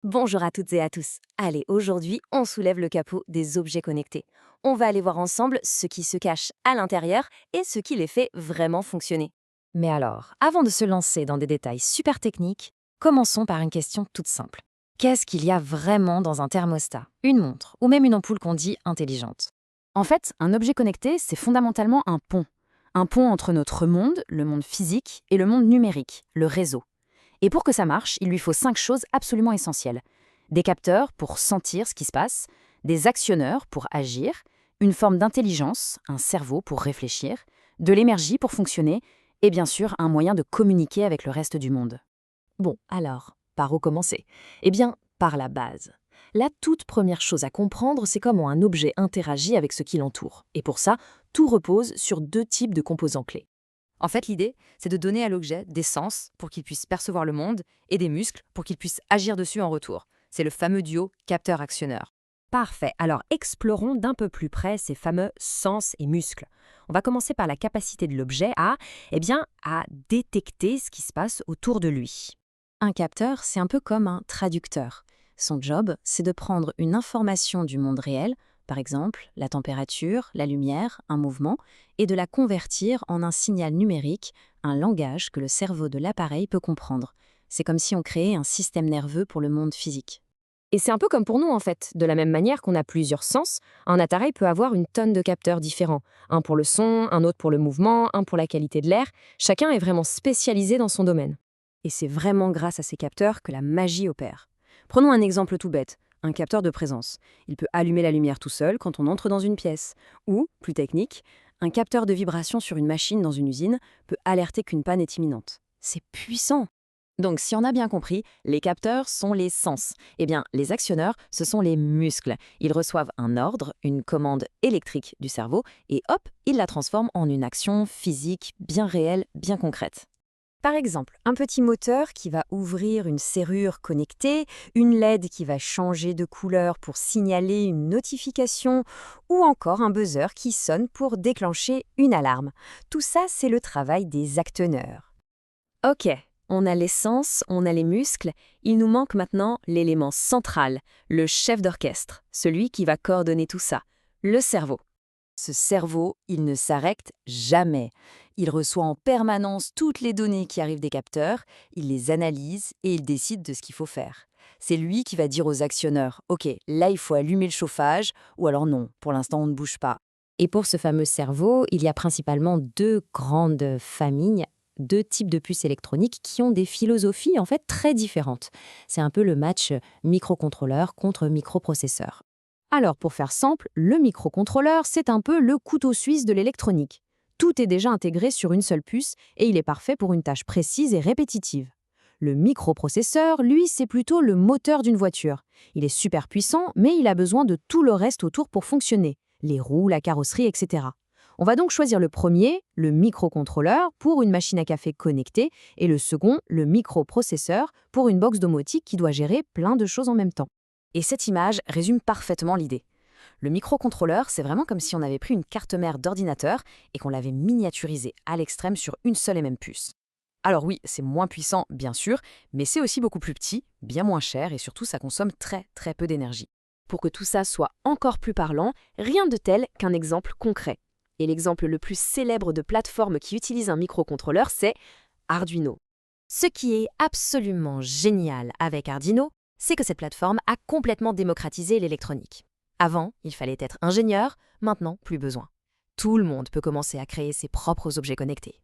Bonjour à toutes et à tous. Allez, aujourd'hui, on soulève le capot des objets connectés. On va aller voir ensemble ce qui se cache à l'intérieur et ce qui les fait vraiment fonctionner. Mais alors, avant de se lancer dans des détails super techniques, commençons par une question toute simple. Qu'est-ce qu'il y a vraiment dans un thermostat, une montre ou même une ampoule qu'on dit intelligente? En fait, un objet connecté, c'est fondamentalement un pont. Un pont entre notre monde, le monde physique, et le monde numérique, le réseau. Et pour que ça marche, il lui faut 5 choses absolument essentielles. Des capteurs pour sentir ce qui se passe, des actionneurs pour agir, une forme d'intelligence, un cerveau pour réfléchir, de l'énergie pour fonctionner, et bien sûr un moyen de communiquer avec le reste du monde. Bon, alors, par où commencer? Eh bien, par la base. La toute première chose à comprendre, c'est comment un objet interagit avec ce qui l'entoure. Et pour ça, tout repose sur deux types de composants clés. En fait, l'idée, c'est de donner à l'objet des sens pour qu'il puisse percevoir le monde et des muscles pour qu'il puisse agir dessus en retour. C'est le fameux duo capteur-actionneur. Parfait, alors explorons d'un peu plus près ces fameux sens et muscles. On va commencer par la capacité de l'objet à détecter ce qui se passe autour de lui. Un capteur, c'est un peu comme un traducteur. Son job, c'est de prendre une information du monde réel, par exemple la température, la lumière, un mouvement, et de la convertir en un signal numérique, un langage que le cerveau de l'appareil peut comprendre. C'est comme si on créait un système nerveux pour le monde physique. Et c'est un peu comme pour nous en fait. De la même manière qu'on a plusieurs sens, un appareil peut avoir une tonne de capteurs différents. Un pour le son, un autre pour le mouvement, un pour la qualité de l'air. Chacun est vraiment spécialisé dans son domaine. Et c'est vraiment grâce à ces capteurs que la magie opère. Prenons un exemple tout bête, un capteur de présence. Il peut allumer la lumière tout seul quand on entre dans une pièce. Ou, plus technique, un capteur de vibration sur une machine dans une usine peut alerter qu'une panne est imminente. C'est puissant! Donc, si on a bien compris, les capteurs sont les sens. Eh bien, les actionneurs, ce sont les muscles. Ils reçoivent un ordre, une commande électrique du cerveau, et hop, ils la transforment en une action physique bien réelle, bien concrète. Par exemple, un petit moteur qui va ouvrir une serrure connectée, une LED qui va changer de couleur pour signaler une notification, ou encore un buzzer qui sonne pour déclencher une alarme. Tout ça, c'est le travail des acteurs. Ok, on a l'essence, on a les muscles, il nous manque maintenant l'élément central, le chef d'orchestre, celui qui va coordonner tout ça, le cerveau. Ce cerveau, il ne s'arrête jamais. Il reçoit en permanence toutes les données qui arrivent des capteurs, il les analyse et il décide de ce qu'il faut faire. C'est lui qui va dire aux actionneurs « Ok, là il faut allumer le chauffage » ou alors non, pour l'instant on ne bouge pas. Et pour ce fameux cerveau, il y a principalement deux grandes familles, deux types de puces électroniques qui ont des philosophies en fait très différentes. C'est un peu le match microcontrôleur contre microprocesseur. Alors pour faire simple, le microcontrôleur, c'est un peu le couteau suisse de l'électronique. Tout est déjà intégré sur une seule puce et il est parfait pour une tâche précise et répétitive. Le microprocesseur, lui, c'est plutôt le moteur d'une voiture. Il est super puissant, mais il a besoin de tout le reste autour pour fonctionner, les roues, la carrosserie, etc. On va donc choisir le premier, le microcontrôleur, pour une machine à café connectée, et le second, le microprocesseur, pour une box domotique qui doit gérer plein de choses en même temps. Et cette image résume parfaitement l'idée. Le microcontrôleur, c'est vraiment comme si on avait pris une carte mère d'ordinateur et qu'on l'avait miniaturisée à l'extrême sur une seule et même puce. Alors oui, c'est moins puissant, bien sûr, mais c'est aussi beaucoup plus petit, bien moins cher et surtout ça consomme très très peu d'énergie. Pour que tout ça soit encore plus parlant, rien de tel qu'un exemple concret. Et l'exemple le plus célèbre de plateforme qui utilise un microcontrôleur, c'est Arduino. Ce qui est absolument génial avec Arduino, c'est que cette plateforme a complètement démocratisé l'électronique. Avant, il fallait être ingénieur, maintenant, plus besoin. Tout le monde peut commencer à créer ses propres objets connectés.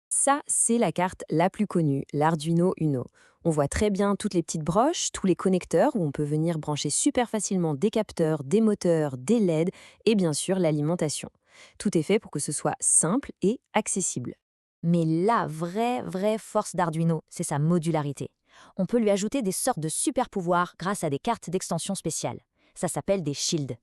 Ça, c'est la carte la plus connue, l'Arduino Uno. On voit très bien toutes les petites broches, tous les connecteurs où on peut venir brancher super facilement des capteurs, des moteurs, des LED et bien sûr l'alimentation. Tout est fait pour que ce soit simple et accessible. Mais la vraie force d'Arduino, c'est sa modularité. On peut lui ajouter des sortes de super pouvoirs grâce à des cartes d'extension spéciales. Ça s'appelle des shields.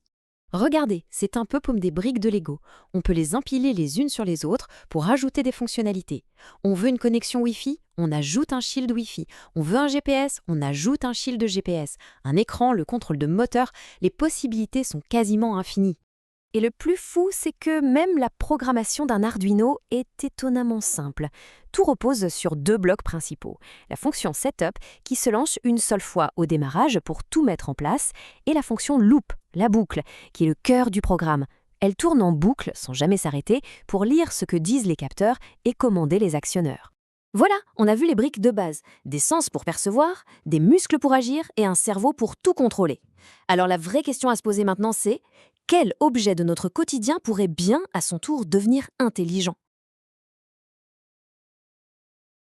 Regardez, c'est un peu comme des briques de Lego. On peut les empiler les unes sur les autres pour ajouter des fonctionnalités. On veut une connexion Wi-Fi, on ajoute un shield Wi-Fi. On veut un GPS, on ajoute un shield de GPS. Un écran, le contrôle de moteur, les possibilités sont quasiment infinies. Et le plus fou, c'est que même la programmation d'un Arduino est étonnamment simple. Tout repose sur 2 blocs principaux. La fonction setup qui se lance une seule fois au démarrage pour tout mettre en place et la fonction loop, la boucle, qui est le cœur du programme. Elle tourne en boucle sans jamais s'arrêter pour lire ce que disent les capteurs et commander les actionneurs. Voilà, on a vu les briques de base, des sens pour percevoir, des muscles pour agir et un cerveau pour tout contrôler. Alors la vraie question à se poser maintenant, c'est quel objet de notre quotidien pourrait bien, à son tour, devenir intelligent ?